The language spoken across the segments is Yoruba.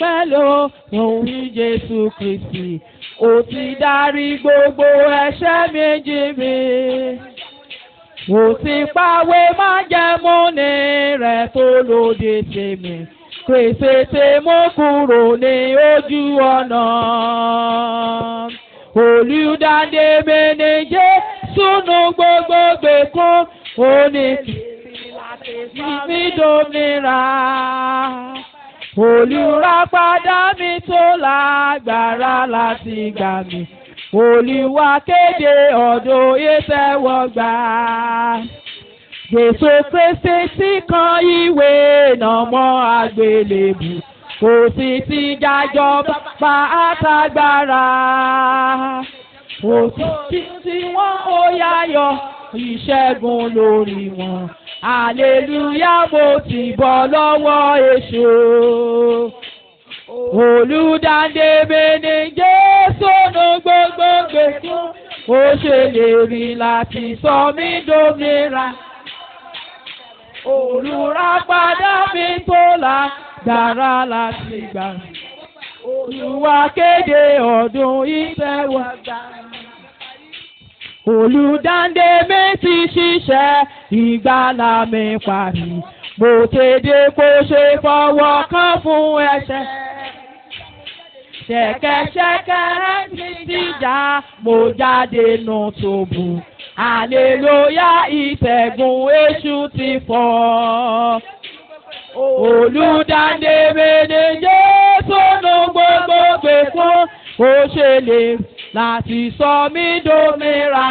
pẹ̀lú òun Jésù Kristi. Ó ti dárí gbogbo ẹ̀ṣẹ̀ méjì mi. Ó ti pàwé májẹ̀múni rẹ̀ tó lòdì sí mi. Pèsè tí mo kúrò ní ojú ọ̀nà. Olùdáǹdè mi ni Jésù nú gbogbo gbèkún. Ó ní mi dòmìnira. Olùràpadà mi tó lágbára láti gbà mí. Olúwa kéde ọdún ìtẹ́wọ́gbà. Jésù Kristi tí kan ìwé náà mọ́ àgbélébù. Kò sì ti jájọba pa àtàgbára. Òtítí tí wọ́n ó yáyọ ìṣẹ́gun lórí wọn. Hallelujah, mo ti bọ́ lọ́wọ́ èṣù. Olùdáǹdè mi ni Jésù nú gbogbo gbèkún. Ó ṣèlérí láti sọ mí dòmìnira. Olùràpadà mi tó lágbára láti gbà mí. Olúwa kéde ọdún ìtẹ́wọ́gbà. Olùdáǹdè mi ti ṣiṣẹ́ ìgbàlà mi parí. Mo kéde kó ṣe fọwọ́ kàn fún ẹ̀ṣẹ̀. Ṣẹ̀kẹ̀ṣẹ̀kẹ̀ ti já, mo jáde nù tóbù. Hallelujah, ìṣẹ́gun èṣù ti fọ́. Olùdáǹdè mi ni Jésù nú gbogbo gbèkún. Ó ṣèlérí láti sọ mí dòmìnira.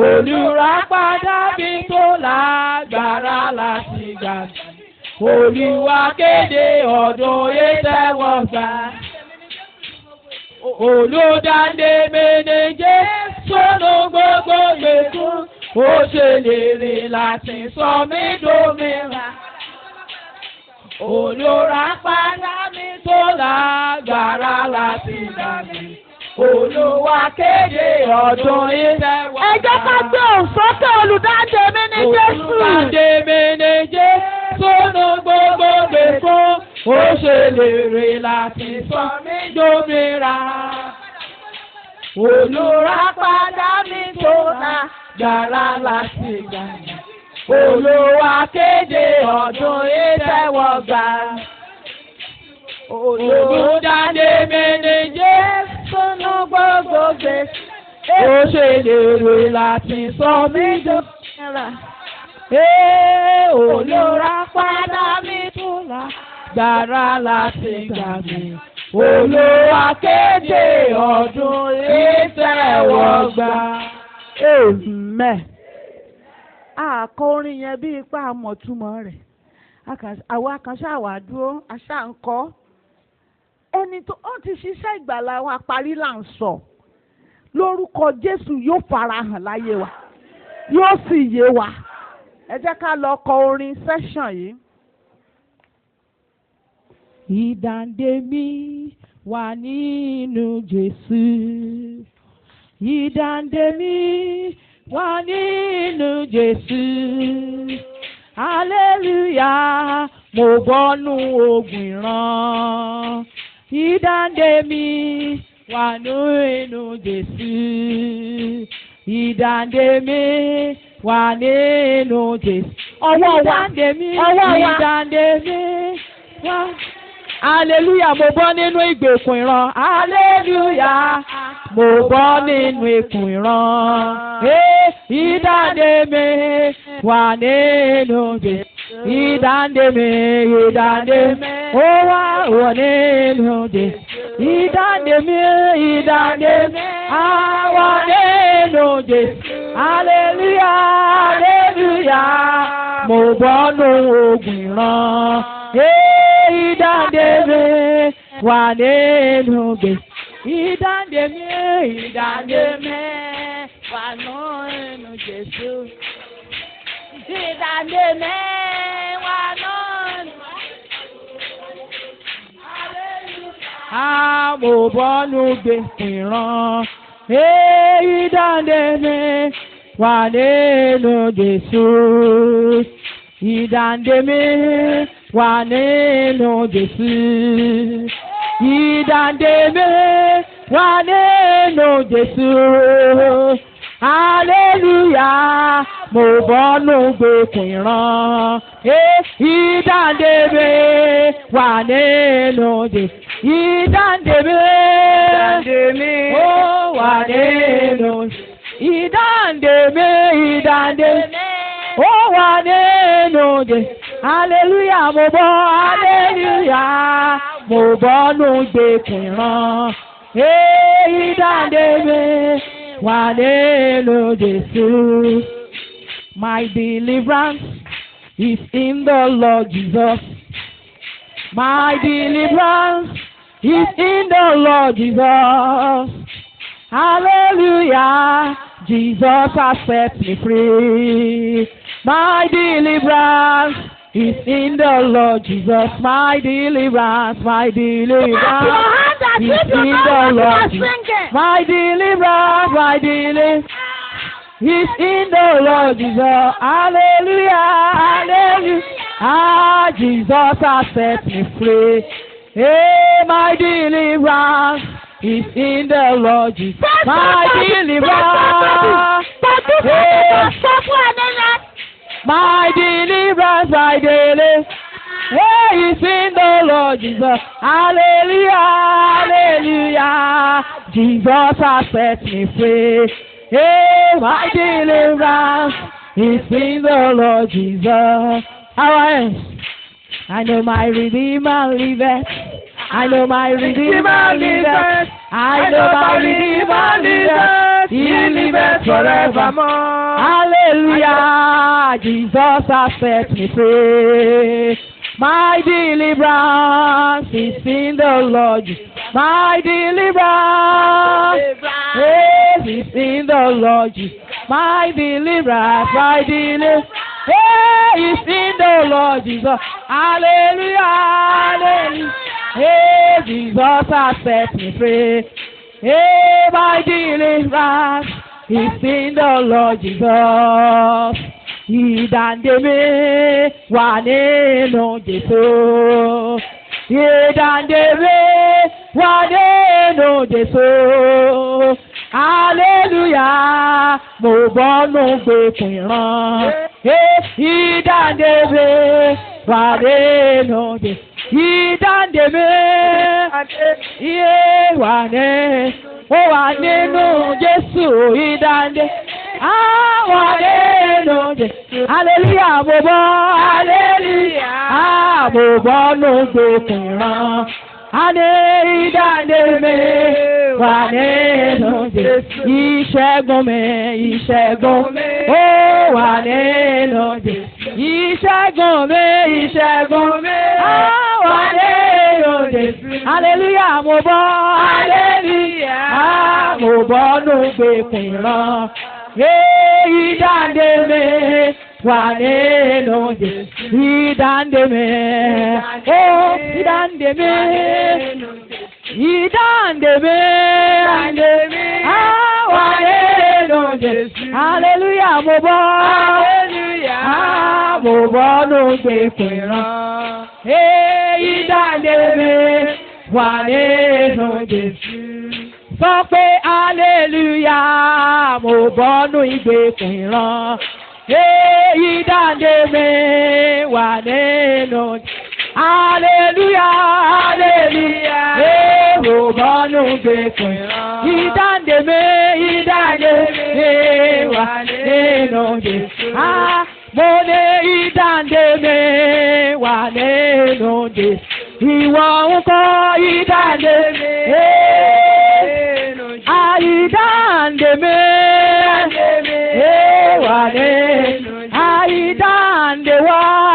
Olùràpadà mi tó lágbára láti gbà mí. Olúwa kéde ọdún ìtẹ́wọ́gbà. Olùdáǹdè mi ni Jésù nú gbogbo gbèkún. Ó ṣèlérí láti sọ mí dòmìnira. Olùràpadà mi tó lágbára láti gbà mí. Olúwa kéde ọdún ìtẹ́wọ́gbà. Ẹ jẹ́ ká gbé òun sókè. Olùdáǹdè mi ni Jésù. Olùdáǹdè mi ni Jésù nú gbogbo gbèkún. Ó ṣèlérí láti sọ mí dòmìnira. Olùràpadà mi tó lágbára láti gbà mí. Olúwa kéde ọdún ìtẹ́wọ́gbà. Olùdáǹdè mi ni Jésù nú gbogbo gbèkún. Ó ṣèlérí láti sọ mí dòmìnira. Olùràpadà mi tó lágbára láti gbà mí. Olúwa kéde ọdún ìtẹ́wọ́gbà. Amen. Àkọ orin yẹn bí ipá àmọ̀túmọ̀ rẹ̀. Àwa kan ṣáà wá dúró, àṣà ń kọ́. Ẹni tó ti ṣiṣẹ́ ìgbàlà wa parí là ń sọ. Lórúkọ Jésù yóò farahàn láyé wa. Yóò sì yé wa. Ẹ jẹ́ ká lọ kọ orin session yìí. Ìdáǹdè mi wà nínú Jésù. Ìdáǹdè mi wà nínú Jésù. Hallelujah, mo bọ́nú ogun ìran. Ìdáǹdè mi wà nínú Jésù. Ìdáǹdè mi wà nínú Jésù. Ọwọ́ wa, ìdáǹdè mi, ọwọ́ wa. ìdáǹdè mi wà. Hallelujah, mo bọ́ nínú ìgbèkùn ìran. Hallelujah, mo bọ́ nínú ìkùn ìran. Ìdáǹdè mi wà nínú Jésù. Ìdáǹdè mi, ìdáǹdè mi, ó wà nínú Jésù. Ìdáǹdè mi, ìdáǹdè mi, á wà nínú Jésù. Hallelujah, hallelujah, mo bọ́ nínú ogun ìran. Ìdáǹdè mi wà nínú Jésù. Ìdáǹdè mi, ìdáǹdè mi wà nínú Jésù. Ìdáǹdè mi wà nínú. Mo bọ́ nínú gbèsè ràn. Ìdáǹdè mi wà nínú Jésù. Ìdáǹdè mi wà nínú Jésù. Ìdáǹdè mi wà nínú Jésù. Hallelujah, mo bọ́nú gbèkùn ìran. Ìdáǹdè mi wà nínú Jésù. Ìdáǹdè mi ó wà nínú. Ìdáǹdè mi ó wà nínú Jésù. Hallelujah, mo bọ́. Hallelujah, mo bọ́nú gbèkùn ìran. Ìdáǹdè mi wà nínú Jésù. My deliverance is in the Lord Jesus. My deliverance is in the Lord Jesus. Hallelujah, Jesus has set me free. My deliverance is in the Lord Jesus. My deliverance is in the Lord Jesus. My deliverance is in the Lord Jesus. Hallelujah, hallelujah. Jesus has set me free. Hey, my deliverance is in the Lord Jesus. My deliverance. My deliverance, hey, is in the Lord Jesus. Hallelujah, hallelujah. Jesus has set me free. Hey, my deliverance is in the Lord Jesus. I know my Redeemer liveth. I know my Redeemer liveth. I know my Redeemer liveth. He liveth forevermore. Hallelujah, Jesus has set me free. My deliverance is in the Lord. My deliverance is in the Lord. My deliverance, is in the Lord Jesus. Hallelujah, hallelujah. Hey, Jesus has set me free. Hey, my deliverance is in the Lord Jesus. Ìdáǹdè mi wà nínú Jésù. Ìdáǹdè mi wà nínú Jésù. Hallelujah, mo bọ́nú gbèkùn ìran. Ìdáǹdè mi wà nínú Jésù. Ìdáǹdè mi wà nínú Jésù. Ìdáǹdè wà nínú Jésù. Hallelujah, mo bọ́. Hallelujah, mo bọ́nú gbèkùn ìran. Ìdáǹdè mi wà nínú Jésù. Ìṣẹ́gun mi ó wà nínú Jésù. Ìṣẹ́gun mi wà nínú Jésù. Hallelujah, mo bọ́. Hallelujah, mo bọ́nú gbèkùn ìran. Ìdáǹdè mi wà nínú Jésù. Ìdáǹdè mi wà nínú Jésù. Hallelujah, mo bọ́. Mo bọ́nú gbèkùn ìran. Ìdáǹdè mi wà nínú Jésù. Sọ pé hallelujah, mo bọ́nú ìgbèkùn ìran. Ìdáǹdè mi wà nínú. Hallelujah, hallelujah. Mo bọ́nú gbèkùn ìran. Ìdáǹdè mi wà nínú Jésù. Mo ní ìdáǹdè mi wà nínú Jésù. Ìwọ ń kọ́ ìdáǹdè mi. Ìdáǹdè mi wà nínú.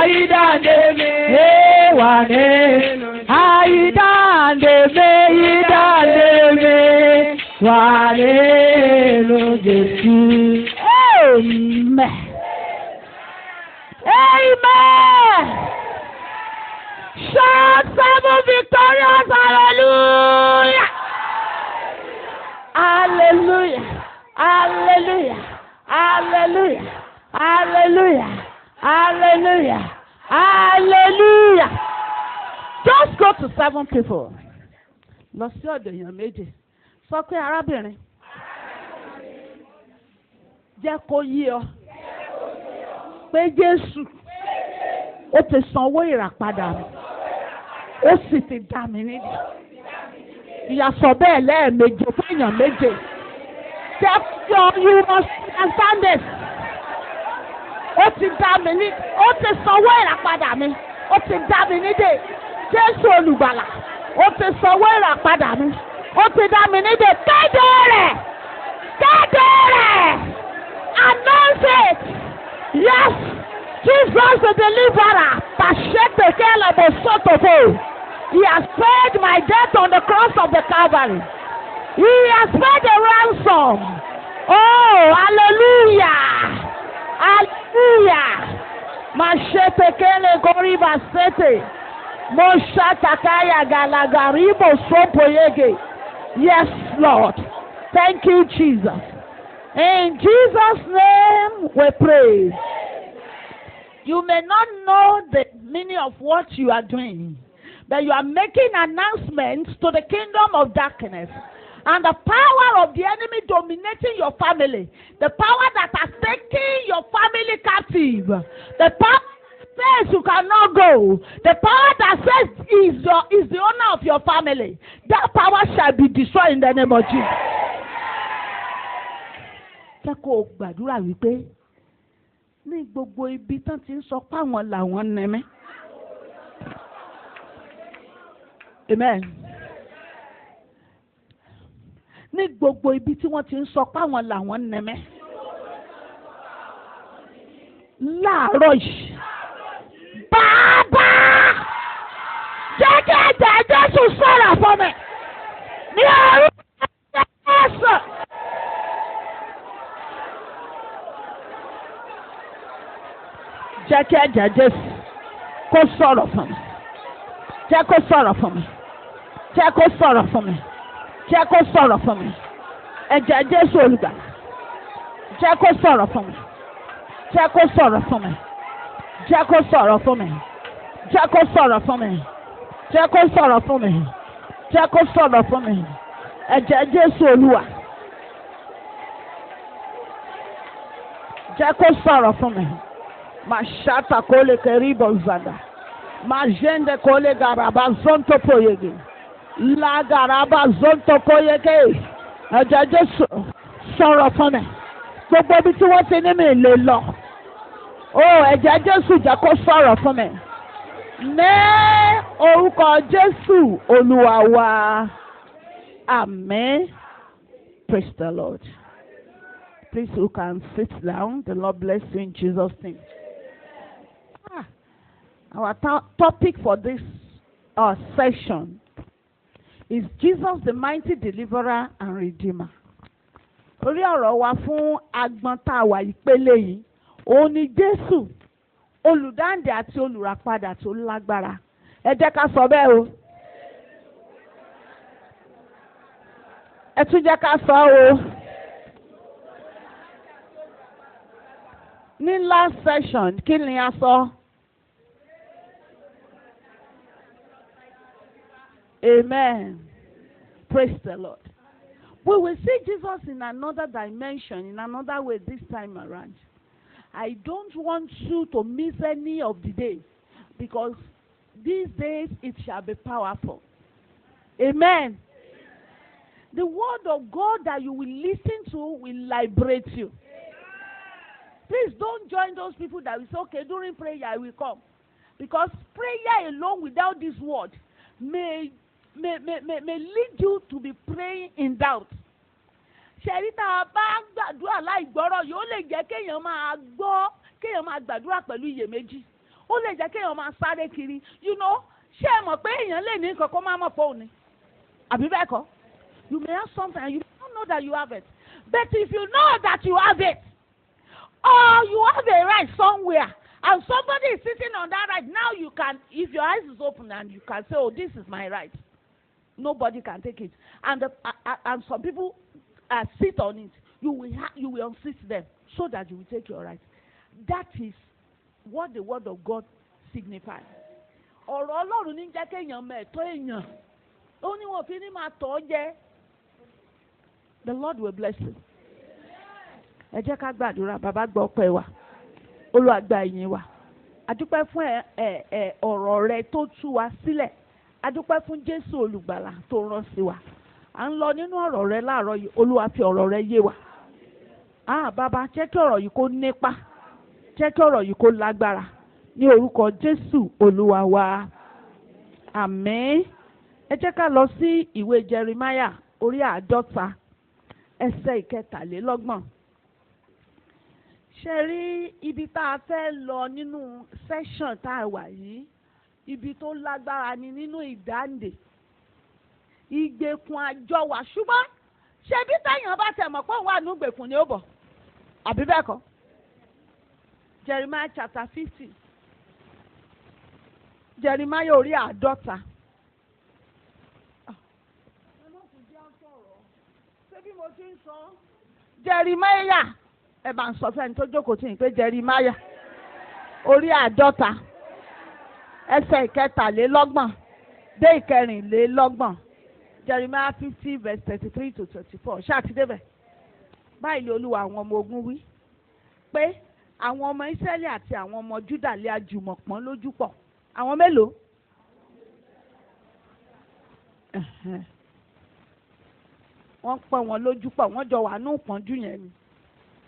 Ìdáǹdè mi wà nínú. Ìdáǹdè mi wà nínú Jésù. Amen. Amen. Shout seven victorious hallelujah. Hallelujah. Hallelujah. Hallelujah. Hallelujah. Hallelujah. Hallelujah. 7 people. Lọ sí ọ̀dọ̀ èèyàn méje. Sọ pé arábìnrin. Jẹ́ kó yé ọ. Pé Jésù. Ó ti sanwó ìràpadà mi. Ó sì ti dá mi nídìí. Ìyàsọ̀ bẹ́ẹ̀ lẹ́ẹ̀méje fún èèyàn méje. You must understand this. Ó ti dá mi ní. Ó ti sanwó ìràpadà mi. Ó ti dá mi nídìí. Jésù olùgbàlà. Ó ti sanwó ìràpadà mi. Ó ti dá mi nídìí. Kéde rẹ̀. Kéde rẹ̀. Announce it. Yes. Jesus the deliverer. Pàṣẹ kẹ́lẹ̀ bò sọ́tòfò. He has paid my debt on the cross of the Calvary. He has paid a ransom. Oh, hallelujah. Hallelujah. Mashete kele goriba sete. Moshatakaya galagaribo sopoyege. Yes, Lord. Thank you, Jesus. In Jesus' name we pray. You may not know the meaning of what you are doing, but you are making announcements to the kingdom of darkness and the power of the enemy dominating your family, the power that has taken your family captive, the power that says you cannot go, the power that says is the owner of your family. That power shall be destroyed in the name of Jesus. Jẹ́ kó o gbàdúrà wípé ní gbogbo ibi tán ti ń sọ pé àwọn làwọn nẹ́mẹ́. Amen. Ní gbogbo ibi tí wọ́n ti ń sọ pé àwọn làwọn nẹ́mẹ́. Láàárọ̀ yìí. Bàbá! Jẹ́ kí ẹ̀jẹ̀ Jésù sọ̀rọ̀ fún mi. Ní orúkọ Jésù. Jẹ́ kí ẹ̀jẹ̀ Jésù kó sọ̀rọ̀ fún mi. Jẹ́ kó sọ̀rọ̀ fún mi. Jẹ́ kó sọ̀rọ̀ fún mi. Jẹ́ kó sọ̀rọ̀ fún mi. Ẹ̀jẹ̀ Jésù olùgbàlà. Jẹ́ kó sọ̀rọ̀ fún mi. Jẹ́ kó sọ̀rọ̀ fún mi. Jẹ́ kó sọ̀rọ̀ fún mi. Jẹ́ kó sọ̀rọ̀ fún mi. Jẹ́ kó sọ̀rọ̀ fún mi. Jẹ́ kó sọ̀rọ̀ fún mi. Ẹ̀jẹ̀ Jésù Olúwa. Jẹ́ kó sọ̀rọ̀ fún mi. Mashata kole keribo zada. Majende kole garaba zonto poyege. La garaba zonto poyege. Ẹ̀jẹ̀ Jésù sọ̀rọ̀ fún mi. Gbogbo ibi tí wọ́n ti ní mi lè lọ. Oh, ẹ̀jẹ̀ Jésù jẹ́ kó sọ̀rọ̀ fún mi. Ní orúkọ Jésù Olúwa wa. Amen. Praise the Lord. Please, you can sit down. The Lord bless you in Jesus' name. Our topic for this session is Jesus the mighty deliverer and redeemer. Orí ọ̀rọ̀ wa fún agbọn tá a wà ìpele yìí, òun ni Jésù, olùdáǹdè àti olùràpadà tó lágbára. Ẹ jẹ́ ká sọ bẹ́ẹ̀ o. Ẹ tún jẹ́ ká sọ o. Ní last session, kí ni a sọ? Amen. Praise the Lord. We will see Jesus in another dimension, in another way this time around. I don't want you to miss any of the days, because these days it shall be powerful. Amen. The word of God that you will listen to will liberate you. Please don't join those people that will say, okay, during prayer I will come. Because prayer alone without this word may lead you to be praying in doubt. Ṣẹ̀rí tá a bá gbàdúrà láìgbọ́rọ̀ yóò lè jẹ́ kéèyàn máa gbọ́, kéèyàn máa gbàdúrà pẹ̀lú iyèméjì. Ó lè jẹ́ kéèyàn máa sáré kiri. You know, ṣé ẹ mọ̀ pé èèyàn lè ní nǹkan kó má mọ̀ pé òun ni? Àbí bẹ́ẹ̀ kọ́? You may have something and you don't know that you have it. But if you know that you have it, or you have a right somewhere, and somebody is sitting on that right, now you can, if your eyes is open and you can say, oh, this is my right. Nobody can take it. And some people sit on it. You will unseat them so that you will take your right. That is what the word of God signifies. ọ̀rọ̀ Ọlọ́run ní jẹ́ kéèyàn mọ ẹ̀tọ́ èèyàn. Ó ní wọn fi ní máa tọ́ jẹ. The Lord will bless you. Ẹ jẹ́ ká gbàdúrà. Bàbá gbọ́ ọpẹ́ wa. Olúwa gba ìyìn wa. A dúpẹ́ fún ọ̀rọ̀ rẹ tó tú wa sílẹ̀. A dúpẹ́ fún Jésù olùgbàlà tó rán sí wa. À ń lọ nínú ọ̀rọ̀ rẹ láàárọ̀ yìí. Olúwa fi ọ̀rọ̀ rẹ yé wa. Bàbá jẹ́ kí ọ̀rọ̀ yìí kó nípa. Jẹ́ kí ọ̀rọ̀ yìí kó lágbára. Ní orúkọ Jésù Olúwa wa. Àmín. Ẹ jẹ́ ká lọ sí ìwé Jeremiah orí 50 ẹsẹ̀ ìkẹtàlélọ́gbọ̀n. Ṣé rí ibi tá a fẹ́ lọ nínú session tá a wà yìí, ibi tó lágbára ni nínú ìdáǹdè, ìgbèkùn àjọwà. Ṣùgbọ́n ṣé bí téèyàn bá tẹ̀ mọ̀ pé òun wà ní ìgbèkùn ni ó bọ̀? Àbí bẹ́ẹ̀ kọ́? Jeremiah chapter 50. Jeremiah orí 50. Ṣé bí mo ti ń sọ? Jeremiah, ẹ bá ń sọ fẹ́ni tó jókòó tì yín pé Jeremiah orí 50 ẹsẹ̀ ìkẹtàlélọ́gbọ̀n dé ìkẹrìnlélọ́gbọ̀n. Jeremiah 50 verse 33 to 34. Ṣáà ti débẹ̀. Báyìí ni Olúwa àwọn ọmọ ogun wí pé àwọn ọmọ Ísírẹ́lì àti àwọn ọmọ Júdà lé àjùmọ̀ pọ́n lójú pọ̀. Àwọn mélòó? Wọ́n pọ́n wọn lójú pọ̀, wọ́n jọ wà ní ìpọ́njú yẹn ni.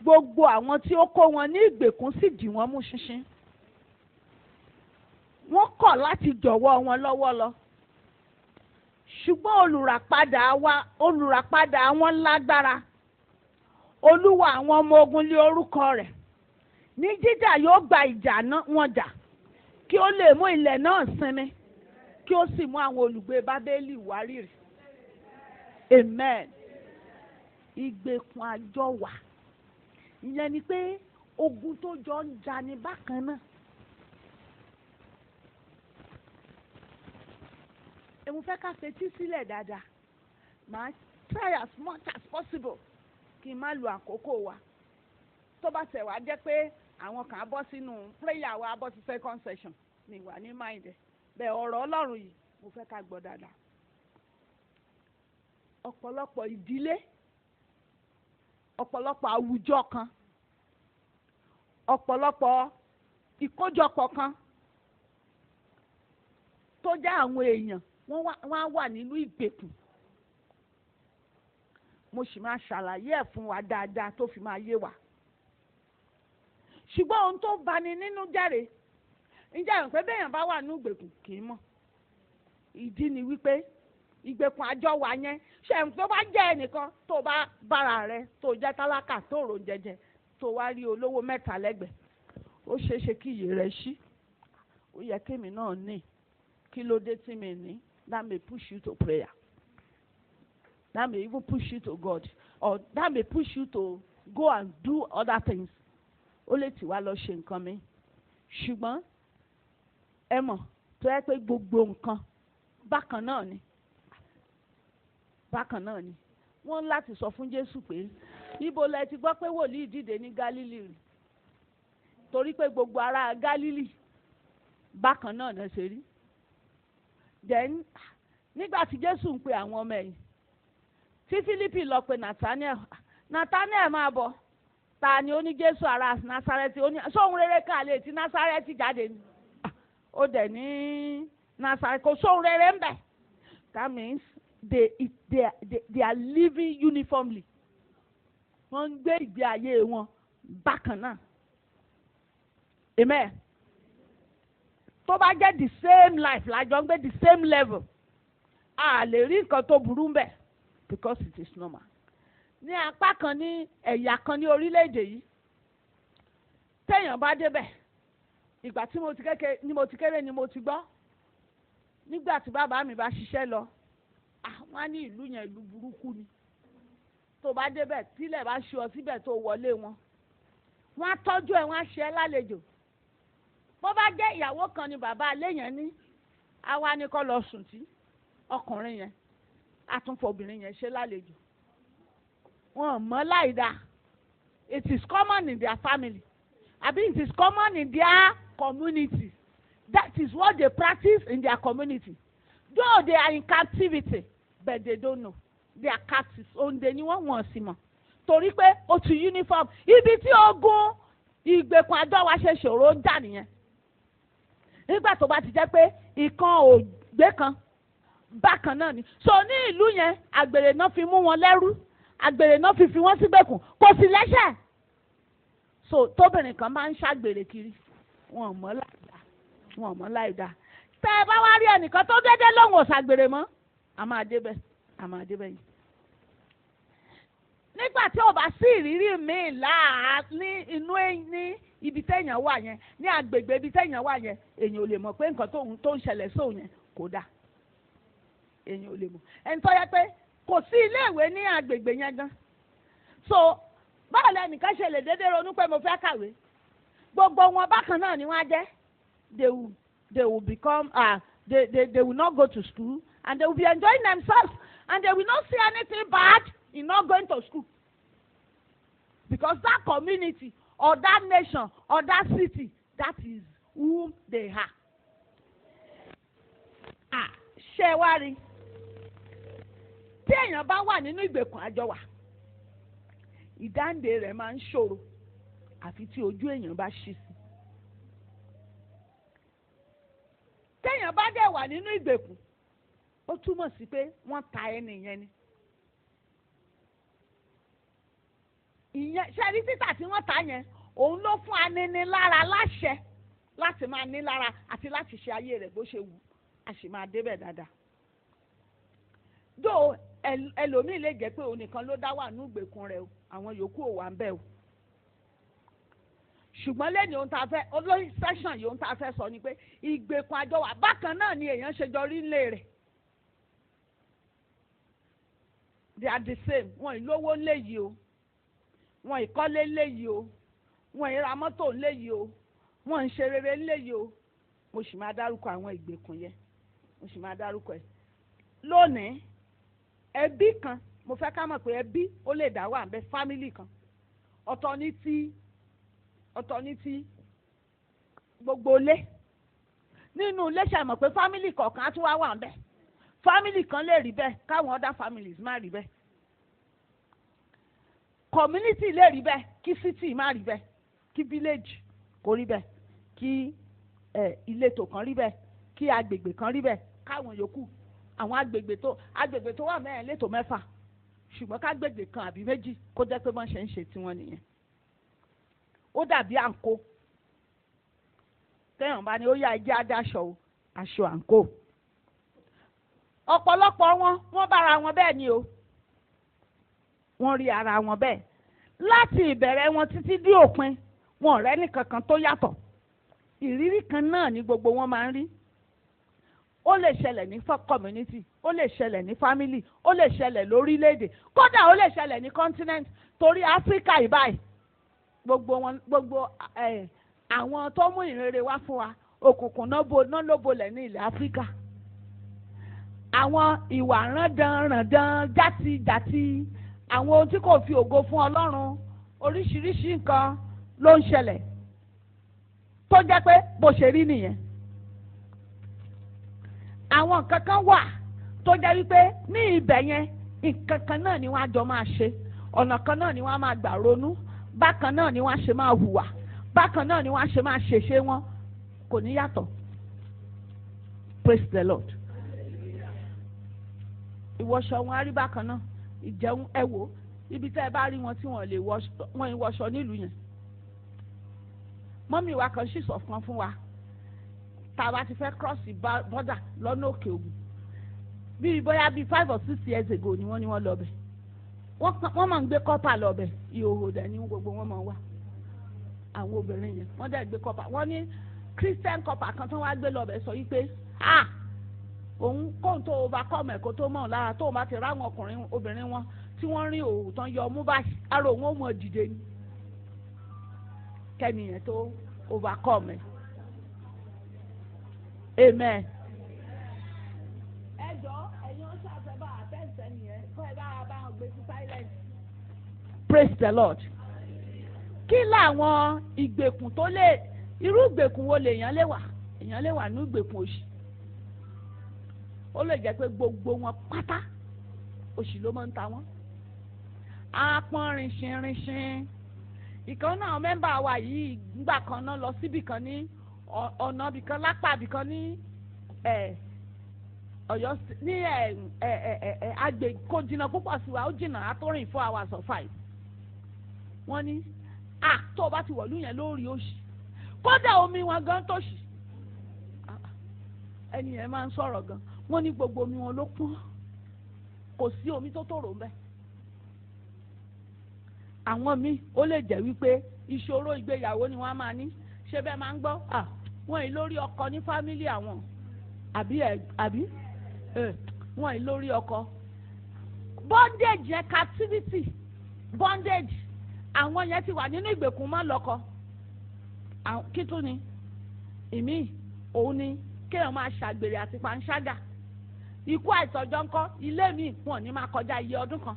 Gbogbo àwọn tí ó kó wọn ní ìgbèkùn sì dì wọ́n mú ṣinṣin. Wọ́n kọ̀ láti jọ̀wọ́ wọn lọ́wọ́ lọ. Ṣùgbọ́n olùràpadà wọn lágbára. Olúwa àwọn ọmọ ogun lé orúkọ rẹ̀. Ní jíjà yóò gba ìjà wọn jà, kí ó lè mú ilẹ̀ náà sinmi, kí ó sì mú àwọn olùgbé Bábélì wárìrì. Amen. Ìgbèkùn àjọwà. Ìyẹn ni pé ogun tó jọ ń jà ní bákan náà. Mo fẹ́ ká fetí sílẹ̀ dáadáa. Màá try as much as possible kí n má lu àkókò wa. Tó bá tẹ̀ wá jẹ́ pé àwọn kan á bọ́ sínú prayer wa, á bọ́ sí second session ní ìwà ní mind ẹ̀. Bẹ́ẹ̀ ọ̀rọ̀ Ọlọ́run yìí mo fẹ́ ká gbọ́ dáadáa. Ọ̀pọ̀lọpọ̀ ìdílé, ọ̀pọ̀lọpọ̀ àwùjọ kan, ọ̀pọ̀lọpọ̀ ìkójọpọ̀ kan tó jẹ́ àwọn èèyàn wọ́n á wà nínú ìgbèkùn. Mo sì máa ṣàlàyé ẹ̀ fún wa dáadáa tó fi máa yé wa. Ṣùgbọ́n ohun tó bani nínú jẹ́rìí, ǹjẹ́ àwọn pé bẹ́ẹ̀yàn bá wà nínú ìgbèkùn kì í mọ̀. Ìdí ni wípé ìgbèkùn àjọwà yẹn, ṣé tó bá jẹ́ ẹnìkan tó bá bára rẹ tó jẹ́ tálákà tó rò jẹjẹ tó wá rí olówó 3 lẹ́gbẹ̀ẹ́, ó ṣeé ṣe kí iyè rẹ ṣí. Ó yẹ kémi náà ní. Kí ló dé tí mi ní? That may push you to prayer. That may even push you to God. Or that may push you to go and do other things. Ó lè tì wá lọ ṣe nǹkan mi. Ṣùgbọ́n ẹ mọ̀ tó yẹ pé gbogbo nǹkan bákan náà ni. Bákan náà ni. Wọ́n láti sọ fún Jésù pé ibo lẹ ti gbọ́ pé wòlíì dìde ní Gálílì rí. Torí pé gbogbo ará Gálílì bákan náà náà ṣe rí. Then nígbà tí Jésù ń pe àwọn ọmọ ẹ̀yìn, tí Fílípì lọ pe Nathaniel máa bọ̀. Ta ni ó ní Jésù ará Násárẹ́tì? Ó ní sóhun rere kan lè ti Násárẹ́tì jáde ni. Ó dẹ̀ ní Násárẹ́tì kò sóhun rere ń bẹ̀. That means they are living uniformly. Wọ́n ń gbé ìgbé ayé wọn bákan náà. Amen. Tó bá jẹ́ the same life lájọ ń gbé the same level, a lè rí nǹkan tó burú ń bẹ̀ because it is normal. Ní apá kan ní ẹ̀yà kan ní orílẹ̀-èdè yìí, téèyàn bá débẹ̀, ìgbà tí mo ti kéré ni mo ti gbọ́. Nígbà tí bàbá mi bá ṣiṣẹ́ lọ, wọ́n á ní ìlú yẹn ìlú burúkú ni. Tó bá débẹ̀ tílẹ̀ bá ṣú ọ síbẹ̀ tó wọlé wọn, wọ́n á tọ́jú ẹ̀, wọ́n á ṣe ẹ́ lálejò. Bó bá jẹ́ ìyàwó kan ni bàbá alẹ́ yẹn ní, àwa ni kó lọ sùn tí ọkùnrin yẹn á tún fọbìnrin yẹn ṣe lálejò. Wọ́n mọ̀ láìda. It is common in their family. Àbí it is common in their community. That is what they practice in their community. Though they are in captivity, but they don't know. They are captives. Òǹdè ni wọ́n sì mọ̀. Torí pé ó ti uniform. Ibi tí ogun ìgbèkùn àjọ wa ṣe ṣòro jà nìyẹn. Nígbà tó bá ti jẹ́ pé ìkan ò gbé kan bákan náà ni. So ní ìlú yẹn àgbèrè náà fi mú wọn lẹ́rú, àgbèrè náà fi wọ́n sígbèkùn, kò sí lẹ́sẹ̀. So tóbìnrin kan máa ń ṣàgbèrè kiri, wọn ò mọ̀ láìda. Tẹ́ ẹ bá wá rí ẹnìkan tó dédé lóhùn ò ṣàgbèrè mọ́, a máa débẹ̀ yìí. Nígbà tí ò bá sí ìrírí míì ní inú ní ibi téèyàn wà yẹn, ní agbègbè ibi téèyàn wà yẹn, èèyàn ò lè mọ̀ pé nǹkan tó ń ṣẹlẹ̀ sóun yẹn kò dáa. Èèyàn ò lè mọ̀. Ẹni tó yẹ pé kò sí iléèwé ní agbègbè yẹn gan. So báwo lẹnìkan ṣe lè dédé ronú pé mo fẹ́ kàwé? Gbogbo wọn bákan náà ni wọ́n á jẹ́. They will become they will not go to school and they will be enjoying themselves and they will not see anything bad in not going to school, because that community or that nation or that city, that is whom they are. Ṣé wá rí? Tí èèyàn bá wà nínú ìgbèkùn àjọwà, ìdáǹdè rẹ̀ máa ń ṣòro àfi tí ojú èèyàn bá ṣí sí. Téèyàn bá dẹ̀ wà nínú ìgbèkùn, ó túmọ̀ sí pé wọ́n ta ẹni yẹn ni. Ìyẹn ṣẹ́rí títà tí wọ́n ta yẹn, òun ló fún aninilára láṣẹ láti máa nílára àti láti ṣe ayé rẹ̀ bó ṣe wù, a sì máa débẹ̀ dáadáa. Dó ẹlòmíì lè jẹ́ pé òun nìkan ló dá wà ní ìgbèkùn rẹ̀ o, àwọn yòókù ò wà ń bẹ̀ o. Ṣùgbọ́n lẹ́yìn ohun tá a fẹ́ olóyìn sẹ́ṣọ̀n yìí ohun tá a fẹ́ sọ ni pé ìgbèkùn àjọwà bákan náà ni èèyàn ṣe jọ rí nílé rẹ̀. They are the same. Wọ́n ìlówó ńlé yìí o, wọ́n ìkọ́lé ńlé yìí o, wọ́n ìra mọ́tò ńlé yìí o, wọ́n ń ṣe rere ńlé yìí o. Mo sì máa dárúkọ àwọn ìgbèkùn yẹn, mo sì máa dárúkọ ẹ̀. Lónìí ẹbí kan, mo fẹ́ ká mọ̀ pé ẹbí ó lè dá wà ńbẹ̀, fámìlì kan ọ̀tọ̀ ní ti gbogbo ilé. Nínú ilé ṣe mọ̀ pé fámìlì kọ̀ọ̀kan á tún wà ńbẹ̀. Fámìlì kan lè rí bẹ́ẹ̀ káwọn other families má rí bẹ́ẹ̀. Community lè rí bẹ́ẹ̀ kí city má rí bẹ́ẹ̀, kí village kò rí bẹ́ẹ̀, kí ìletò kan rí bẹ́ẹ̀, kí agbègbè kan rí bẹ́ẹ̀, káwọn yòókù àwọn agbègbè tó wà mẹ́rin létò mẹ́fà, ṣùgbọ́n kágbègbè kan àbí méjì kó jẹ́ pé wọ́n ṣe ń ṣe tiwọn nìyẹn. Ó dàbí àǹkó. Téèyàn bá ní ó yá ẹjẹ́ adáṣọ o, aṣọ àǹkó. Ọ̀pọ̀lọpọ̀ wọ́n bára wọn bẹ́ẹ̀ ni o. Wọ́n rí ara wọn bẹ́ẹ̀. Láti ìbẹ̀rẹ̀ wọn títí dé òpin, wọn ò rẹ́ni kankan tó yàtọ̀. Ìrírí kan náà ni gbogbo wọn máa ń rí. Ó lè ṣẹlẹ̀ ní community, ó lè ṣẹlẹ̀ ní family, ó lè ṣẹlẹ̀ lórílẹ̀‐èdè, kódà ó lè ṣẹlẹ̀ ní continent. Torí Áfíríkà ìbáyìí, gbogbo àwọn tó mú ìrere wá fún wa, òkùnkùn náà ló bolẹ̀ ní ilẹ̀ Áfíríkà. Àwọn ìwà rándan játijàti, àwọn ohun tí kò fi ògo fún Ọlọ́run, oríṣiríṣi nǹkan ló ń ṣẹlẹ̀ tó jẹ́ pé bó ṣe rí nìyẹn. Àwọn nǹkan kan wà tó jẹ́ wípé ní ibẹ̀ yẹn nǹkan kan náà ni wọ́n á jọ máa ṣe, ọ̀nà kan náà ni wọ́n á máa gbà ronú, bákan náà ni wọ́n á ṣe máa hùwà, bákan náà ni wọ́n á ṣe máa ṣèṣe wọn, kò ní yàtọ̀. Praise the Lord. Ìwọṣọ wọn á rí bákan náà, ìjẹun ẹ wò ibi tẹ́ ẹ bá rí wọn tí wọ́n lè wọṣọ nílùú yẹn. Mọ́mì wa kan sì sọ fún wa, tá a bá ti fẹ́ cross border lọ́nà Òkè Ògùn, bíi bóyá bíi 5 or 6 years ago ni wọ́n lọ bẹ̀. Wọ́n máa ń gbé kọ́pà lọ bẹ̀, ìhòòhò dẹ̀ ní gbogbo wọn máa wà. Àwọn obìnrin yẹn wọ́n dẹ̀ gbé kọ́pà. Wọ́n ní Christian kọ́pà kan tó wá gbé lọ bẹ̀ sọ wípé òun kóun tó overcome ẹ̀kọ́ tó mọ̀ lára tóun bá ti ráwọn obìnrin wọn tí wọ́n rí òòrùn tán yọ ọmú báyìí, ara òun ó mọ̀ dìde ni. Kẹ́niyẹn tó overcome ẹ̀. Amen. Praise the Lord. Kí làwọn ìgbèkùn tó lè, irú ìgbèkùn wo lèèyàn lè wà? èèyàn lè wà ní ìgbèkùn òṣì, ó lè jẹ́ pé gbogbo wọn pátá òṣì ló máa ń ta wọ́n. Apọ́n rìnṣìnrìnṣìn. Ìkan náà mẹ́mbà wa yìí ńgbà kan náà lọ síbì kan ní ọ̀nà bìkan lápá bìkan ní Ọ̀yọ́ ní agbè kò jìnnà púpọ̀ sí wa, ó jìnnà àtọ́rìn 4 hours or 5. Wọ́n ní tó o bá ti wọ̀lú yẹn lórí òṣì, kódà omi wọn gan tó ṣì. Ẹni yẹn máa ń sọ̀rọ̀ gan, wọ́n ní gbogbo omi wọn ló pọ́n, kò sí omi tó tòrò ńbẹ̀. Àwọn míì ó lè jẹ́ wípé ìṣòro ìgbéyàwó ni wọ́n máa ní, ṣé bẹ́ẹ̀ máa ń gbọ́ wọ́n yìí lórí ọkọ ní fámílì àwọn àbí wọ́n yìí lórí ọkọ. Bondage yẹn captivity bondage, àwọn yẹn ti wà nínú ìgbèkùn mọ́ lọ́kọ. Kí tún ni ìmí òun ni kéèyàn máa ṣàgbèrè àti panṣágà. Ikú àìtọ́jọ́ ńkọ́, ilé mi wọn ní máa kọjá iye ọdún kan.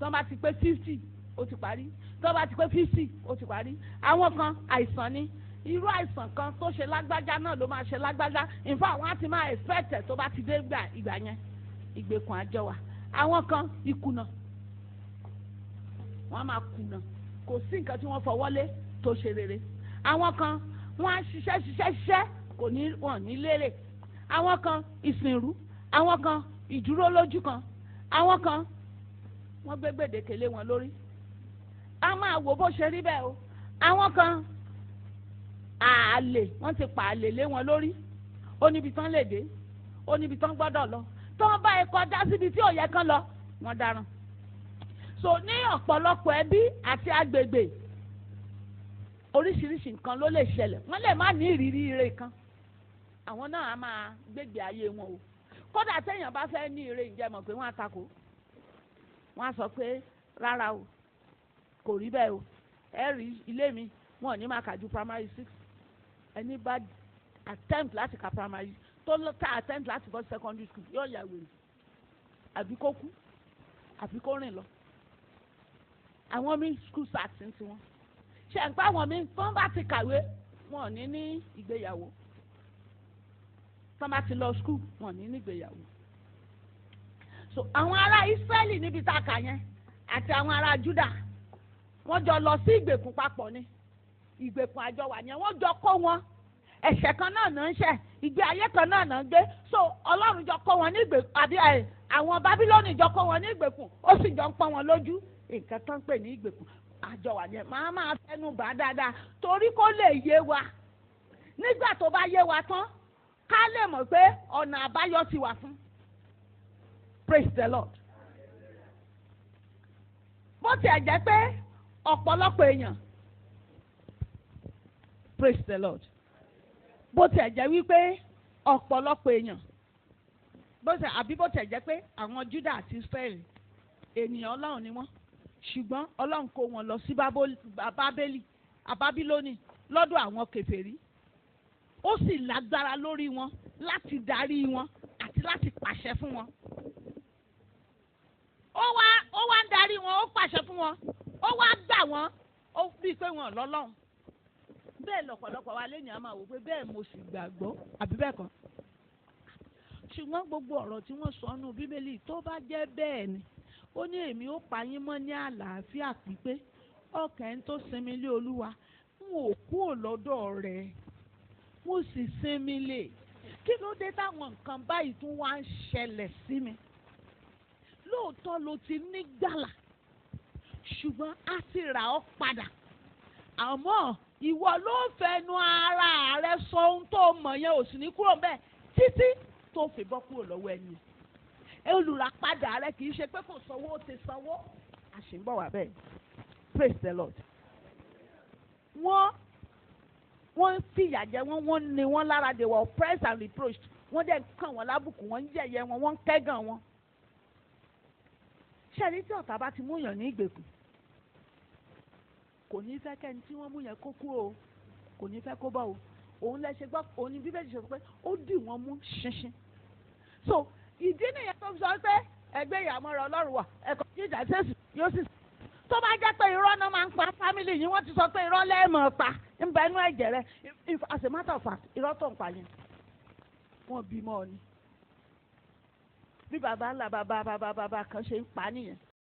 Tó bá ti pé 50 ó ti parí, tó bá ti pé 50 ó ti parí. Àwọn kan àìsàn ni, irú àìsàn kan tó ṣe lágbájá náà ló máa ṣe lágbájá. In fact àwọn á ti máa expect ẹ̀ tó bá ti dé ìgbà yẹn ìgbèkùn àjọ wà. Àwọn kan ìkùnà, wọ́n á máa kùnà, kò sí nǹkan tí wọ́n fọwọ́ lé tó ṣe rere. Àwọn kan wọ́n á ṣiṣẹ́ kò ní wọ́n ní lérè. Àwọn kan ìsìnrú, àwọn kan ìdúró lójú kan, àwọn kan wọ́n gbé gbèdéke lé wọn lórí. A máa wò bó ṣe rí bẹ́ẹ̀ o. Àwọn kan àlè, wọ́n ti pa àlè lé wọn lórí. Ó níbi tán lè dé, ó níbi tán gbọ́dọ̀ lọ. Tó bá ẹ kọjá síbi tí ò yẹ kán lọ, wọ́n dáràn. So ní ọ̀pọ̀lọpọ̀ ẹbí àti agbègbè oríṣiríṣi nǹkan ló lè ṣẹlẹ̀. Wọ́n lè má ní ìrírí ire kan, àwọn náà á máa gbégbé ayé wọn o. Kódà téèyàn bá fẹ́ ní ire, ǹjẹ́ mọ̀ pé wọ́n á takò. Wọ́n á sọ pé rárá o, kò rí bẹ́ẹ̀ o. Ẹ rí ilé mi, wọn ò ní máa kà ju primary 6. Ẹni bá attempt láti ka primary tó ta attempt láti go secondary school yóò yà wèrè, àbí kó kú àbí kó rìn lọ. Àwọn míì school start ní tiwọn. Ṣé ń pa àwọn míì tó ń bá ti kàwé wọn ò ní ìgbéyàwó. Tó ń bá ti lọ school wọn ò ní ìgbéyàwó. So àwọn ará Ísírẹ́lì níbi tá a kà yẹn àti àwọn ará Júdà wọ́n jọ lọ sí ìgbèkùn papọ̀ ni. Ìgbèkùn àjọwà yẹn wọ́n jọ kó wọn. Ẹ̀ṣẹ̀ kan náà náà ń ṣẹ̀, ìgbé ayé kan náà náà ń gbé. So Ọlọ́run jọ kó wọn ní ìgbèkùn, àbí àwọn Bábílónì jọ kó wọn ní ìgbèkùn, ó sì jọ ń pọ́n wọn lójú. Nǹkan tó ń pè ní ìgbèkùn àjọwà yẹn máa fẹnu bà dáadáa torí kó lè yé wa. Nígbà tó bá yé wa tán ká lè mọ̀ pé ọ̀nà àbáyọ ti wà fún. Praise the Lord. Bó tiẹ̀ jẹ́ pé ọ̀pọ̀lọpọ̀ èèyàn, praise the Lord, bó tiẹ̀ jẹ́ wípé ọ̀pọ̀lọpọ̀ èèyàn, bó tiẹ̀ jẹ́ pé àwọn Júdà àti Ísírẹ́lì ènìyàn Ọlọ́run ni wọ́n, ṣùgbọ́n Ọlọ́run kó wọn lọ sí Bábílónì lọ́dọ̀ àwọn kèfèrí. Ó sì lágbára lórí wọn láti darí wọn àti láti pàṣẹ fún wọn. Ó wá ń darí wọn, ó pàṣẹ fún wọn, ó wá gbà wọ́n, ó bíi pé wọn lọ́lọ́run. Bẹ́ẹ̀ lọ́pọ̀lọpọ̀ wa lẹ́yìn á máa wò pé bẹ́ẹ̀ mo sì gbàgbọ́, àbí bẹ́ẹ̀ kọ́. Ṣùgbọ́n gbogbo ọ̀rọ̀ tí wọ́n sọ nínú Bíbélì tó bá jẹ́ bẹ́ẹ̀ ni, ó ní èmi ó pa yín mọ́ ní àlàáfíà pípé, ọkàn tó sinmi lé Olúwa, n ò kúrò lọ́dọ̀ rẹ̀, mo sì sinmi lé. Kí ló dé táwọn nǹkan báyìí tún wá ń ṣẹlẹ̀ sí mi? Lóòótọ́ ló ti ní gbàlà, ṣùgbọ́n a ti rà ọ́ padà. Àmọ́ ìwọ ló fẹnu ara rẹ sọ ohun tó mọ̀ yẹn ò sì ní kúrò bẹ́ẹ̀ títí tó fi bọ́ kúrò lọ́wọ́ ẹni. Olùràpadà rẹ kì í ṣe pé kò sanwó, ó ti sanwó. A ṣì ń bọ̀ wá bẹ́ẹ̀. Praise the Lord. Wọ́n fìyà jẹ wọ́n ní wọ́n lára, they were oppressed and reproached. Wọ́n dẹ̀ kàn wọ́n lábùkù, wọ́n ń yẹ̀yẹ́ wọn, wọ́n ń kẹ́gàn wọn. Ṣẹ́ni tí ọ̀tá bá ti mú yàn ní ìgbèkùn, kò ní fẹ́ kẹ́ni tí wọ́n mú yẹn kó kúrò o, kò ní fẹ́ kó bọ́ o. Òun lẹ ṣe gbọ́, òun ni Bíbélì ṣe sọ pé ó dì wọ́n mú ṣinṣin. So ìdí nìyẹn tó sọ pé ẹgbẹ́ ìyàmọ́ra Ọlọ́run wà, ẹ̀kọ́ jíjà Jésù yóò sì. tó bá jẹ́ pé irọ́ náà máa ń pa fámìlì yìí wọ́n ti sọ pé irọ́ lẹ́ẹ̀mọ̀ pa ń bẹ inú ẹ̀jẹ̀ rẹ as a matter of fact irọ́ tó ń pa yẹn wọ́n bímọ ni bí bàbá ńlá bàbá kan ṣe ń pa nìyẹn